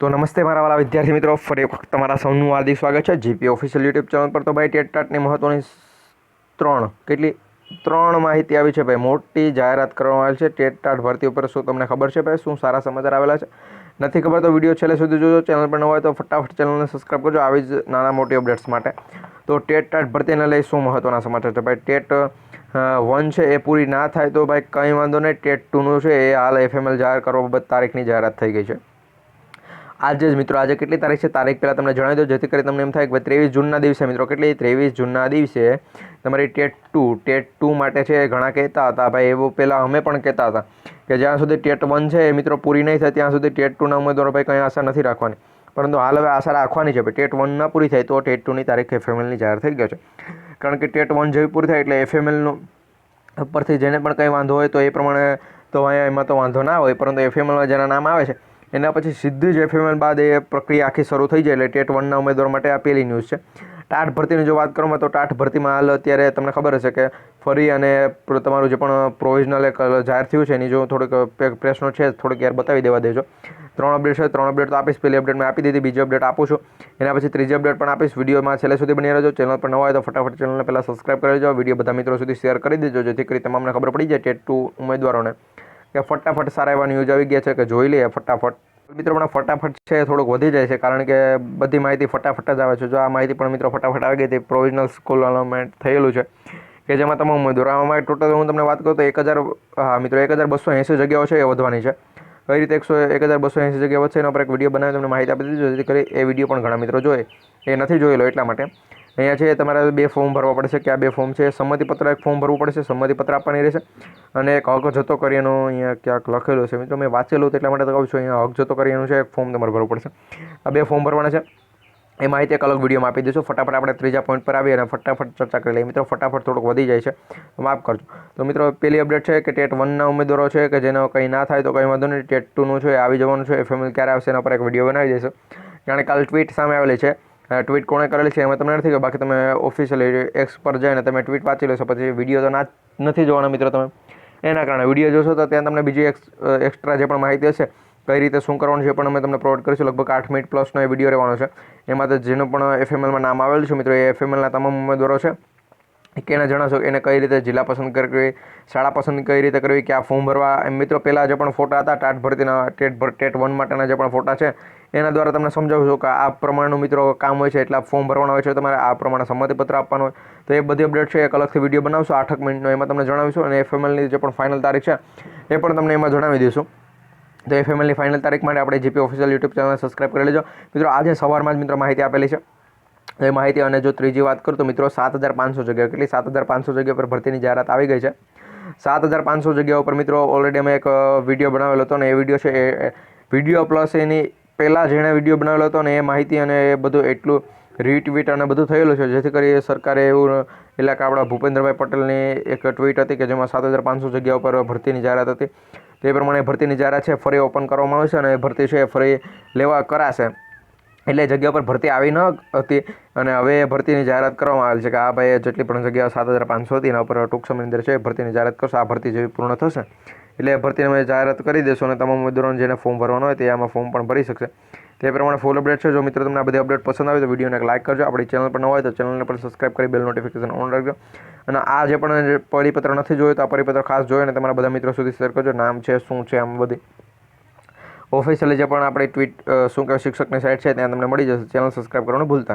તો નમસ્તે મારા વાલા વિદ્યાર્થી મિત્રો, ફરી એક વખત તમારા સૌનું હાર્દિક સ્વાગત છે જીપી ઓફિશિયલ યુટ્યુબ ચેનલ પર। તો ભાઈ ટેટ ટાટની મહત્વની ત્રણ માહિતી આવી છે ભાઈ। મોટી જાહેરાત કરવામાં આવેલ છે ટેટ ટાટ ભરતી ઉપર। શું તમને ખબર છે ભાઈ શું સારા સમાચાર આવેલા છે? નથી ખબર તો વિડીયો છેલ્લે સુધી જોજો। ચેનલ પર ન હોય તો ફટાફટ ચેનલને સબસ્ક્રાઈબ કરજો આવી જ નાના મોટી અપડેટ્સ માટે। તો ટેટ ટાટ ભરતીને લઈ શું મહત્વના સમાચાર છે ભાઈ? ટેટ 1 છે એ પૂરી ના થાય તો ભાઈ કંઈ વાંધો નહીં, ટેટ 2નું છે એ હાલ FML જાહેર કરવા બાબત તારીખની જાહેરાત થઈ ગઈ છે આજે જ મિત્રો। આજે કેટલી તારીખ છે તારીખ પહેલાં તમને જણાવી દો, જેથી કરી તમને એમ થાય કે 23 જૂનના દિવસે મિત્રો, કેટલી 23 જૂનના દિવસે તમારી ટેટ 2 માટે છે ઘણા કહેતા હતા ભાઈ, એવું પહેલાં અમે પણ કહેતા હતા કે જ્યાં સુધી ટેટ 1 છે એ મિત્રો પૂરી નહીં થાય ત્યાં સુધી ટેટ 2ના ઉમેદવારો ભાઈ કંઈ આશા નથી રાખવાની। પરંતુ હાલ હવે આશા રાખવાની છે ભાઈ। ટેટ 1 ના પૂરી થાય તો ટેટ 2ની તારીખ FMLની જાહેર થઈ ગઈ છે। કારણ કે ટેટ 1 જેવી પૂરી થાય એટલે FMLનું ઉપરથી જેને પણ કંઈ વાંધો હોય તો એ પ્રમાણે તો અહીંયા એમાં તો વાંધો ના હોય, પરંતુ FMLમાં જેના નામ આવે છે એના પછી સીધું જ FML બાદ એ પ્રક્રિયા આખી શરૂ થઈ જાય। એટલે ટેટ 1ના ઉમેદવાર માટે આ પહેલી ન્યૂઝ છે। ટાટ ભરતીની જો વાત કરવામાં તો ટાટ ભરતીમાં હાલ અત્યારે તમને ખબર હશે કે ફરી અને તમારું જે પણ પ્રોવિઝનલ એક જાહેર થયું છે એની જો થોડીક પ્રેસ નોટ છે થોડીક યાર બતાવી દેવા દેજો। 3 અપડેટ છે, 3 અપડેટ તો આપીશ। પહેલી અપડેટ મેં આપી દીધી, બીજી અપડેટ આપું છું, એના પછી ત્રીજી અપડેટ પણ આપીશ। વિડીયોમાં છેલ્લે સુધી બની રહેજો। ચેનલ પર ન હોય તો ફટાફટ ચેનલને પહેલાં સબસ્ક્રાઈબ કરી દેજો, વિડીયો બધા મિત્રો સુધી શેર કરી દેજો, જેથી કરી તમામને ખબર પડી જાય ટેટ 2 ઉમેદવારોને કે ફટાફટ સારા એવા ન્યૂઝ આવી ગયા છે કે જોઈ લઈએ ફટાફટ। મિત્રો પણ ફટાફટ છે થોડુંક વધી જાય છે, કારણ કે બધી માહિતી ફટાફટ જ આવે છે। જો આ માહિતી પણ મિત્રો ફટાફટ આવી ગઈ હતી, પ્રોવિઝનલ સ્કૂલ અલોટમેન્ટ થયેલું છે કે જેમાં તમામ ઉમેદવારો આમાં ટોટલ હું તમને વાત કરું તો 1280 જગ્યાઓ છે એ વધવાની છે। કઈ રીતે 1280 જગ્યા વધશે એના પર એક વિડીયો બનાવી તમને માહિતી આપી દીધી, જેથી કરી એ વિડીયો પણ ઘણા મિત્રો જોઈએ, એ નથી જોયેલો એટલા માટે। અહીંયા છે તમારે 2 ફોર્મ ભરવા પડશે। કે આ 2 ફોર્મ છે, સંમતિપત્ર એક ફોર્મ ભરવું પડશે, સંમતિપત્ર આપવાની રહેશે, અને એક હક જતો કરી એનો અહીંયા ક્યાંક લખેલું છે મિત્રો, મેં વાંચેલું એટલા માટે તો કહું છું, અહીંયા હક જતો કરી એનું છે એક ફોર્મ તમારે ભરવું પડશે। આ 2 ફોર્મ ભરવાના છે, એ માહિતી એક અલગ વિડીયોમાં આપી દઈશું। ફટાફટ આપણે ત્રીજા પોઈન્ટ પર આવીએ અને ફટાફટ ચર્ચા કરી લઈએ મિત્રો। ફટાફટ થોડુંક વધી જાય છે તો માફ કરજો। તો મિત્રો પહેલી અપડેટ છે કે ટેટ 1ના ઉમેદવારો છે કે જેનો કંઈ ના થાય તો કંઈ વાંધો નહીં, ટેટ 2નું છે આવી જવાનું છે। FML ક્યારે આવશે એના પર એક વિડીયો બનાવી દઈશું, કારણ કે કાલ ટ્વીટ સામે આવેલી છે। ટ્વીટ કોણે કરેલી છે એમાં તમને નથી ખબર, બાકી તમે ઓફિશિયલી એક્સ પર જઈને તમે ટ્વીટ વાંચી લેશો, પછી વિડીયો તો નથી જોવાના મિત્રો તમે। એના કારણે વિડીયો જોશો તો ત્યાં તમને બીજી એક્સ્ટ્રા જે પણ માહિતી હશે કઈ રીતે શું કરવાનું છે પણ અમે તમને પ્રોવાઈડ કરીશું। લગભગ 8 મિનિટ પ્લસનો એ વિડીયો રહેવાનો છે। એમાં તો જેનું પણ FMLમાં નામ આવેલું છે મિત્રો, એ FMLના તમામ ઉમેદવારો છે કે એને જણાવશો એને કઈ રીતે જિલ્લા પસંદ કરવી, શાળા પસંદ કઈ રીતે કરવી, ક્યાં ફોર્મ ભરવા, એમ મિત્રો પહેલાં જે પણ ફોટા હતા ટાટ ભરતીના ટેટ 1 માટેના જે પણ ફોટા છે એના દ્વારા તમને સમજાવું છું કે આ પ્રમાણનું મિત્રો કામ હોય છે, એટલા ફોર્મ ભરવાના હોય છે, તમારે આ પ્રમાણે સંમતિપત્ર આપવાનું હોય। તો એ બધી અપડેટ છે એક અલગથી વિડીયો બનાવશું 8 મિનિટનો, એમાં તમને જણાવીશું, અને FMLની જે પણ ફાઇનલ તારીખ છે એ પણ તમને એમાં જણાવી દઈશું। તો FMLની ફાઇનલ તારીખ માટે આપણે GP official YouTube channel subscribe કરી લેજો મિત્રો। આજે સવારમાં જ મિત્રો માહિતી આપેલી છે એ માહિતી। અને જો ત્રીજી વાત કરું તો મિત્રો 7500 જગ્યાઓ, કેટલી 7500 જગ્યા પર ભરતીની જાહેરાત આવી ગઈ છે। 7500 જગ્યાઓ પર મિત્રો ઓલરેડી અમે એક વિડીયો બનાવેલો હતો, ને એ વિડીયો છે એ વિડીયો પ્લસ એની પહેલાં જેણે વિડીયો બનાવેલો હતો ને એ માહિતી અને એ બધું એટલું રીટ્વીટ અને બધું થયેલું છે, જેથી કરી સરકારે એવું એટલે કે આપણા ભૂપેન્દ્રભાઈ પટેલની એક ટ્વીટ હતી કે જેમાં 7500 જગ્યાઓ પર ભરતીની જાહેરાત હતી। તે પ્રમાણે ભરતીની જાહેરાત છે ફરી ઓપન કરવામાં આવશે અને ભરતી છે ફરી લેવા કરાશે। એટલે જગ્યા પર ભરતી આવી ન હતી અને હવે ભરતીની જાહેરાત કરવામાં આવેલ છે કે આ ભાઈ જેટલી પણ જગ્યાઓ 7500 હતી એના ઉપર ટૂંક સમયની અંદર છે ભરતીની જાહેરાત કરશે। આ ભરતી જેવી પૂર્ણ થશે એટલે ભરતીની અમે જાહેરાત કરી દઈશું અને તમામ ઉમેદવારોને જેને ફોર્મ ભરવાનું હોય તે આમાં ફોર્મ પણ ભરી શકશે। તે પ્રમાણે ફૂલ અપડેટ છે। જો મિત્રો તમને આ બધી અપડેટ પસંદ આવે તો વિડીયોને એક લાઇક કરજો, આપણી ચેનલ પર ન હોય તો ચેનલને પણ સબસ્ક્રાઈબ કરી બેલ નોટિફિકેશન ઓન રાખજો, અને આ જે પણ પરિપત્ર નથી જોયું તો આ પરિપત્ર ખાસ જોઈને તમારા બધા મિત્રો સુધી શેર કરજો। નામ છે શું છે આમ બધી ઓફિશિયલી જે પણ આપણી ટ્વીટ શું કહેવાય શિક્ષકની સાઇટ છે ત્યાં તમને મળી જશે। ચેનલ સબસ્ક્રાઈબ કરવાનું ભૂલતા નહીં।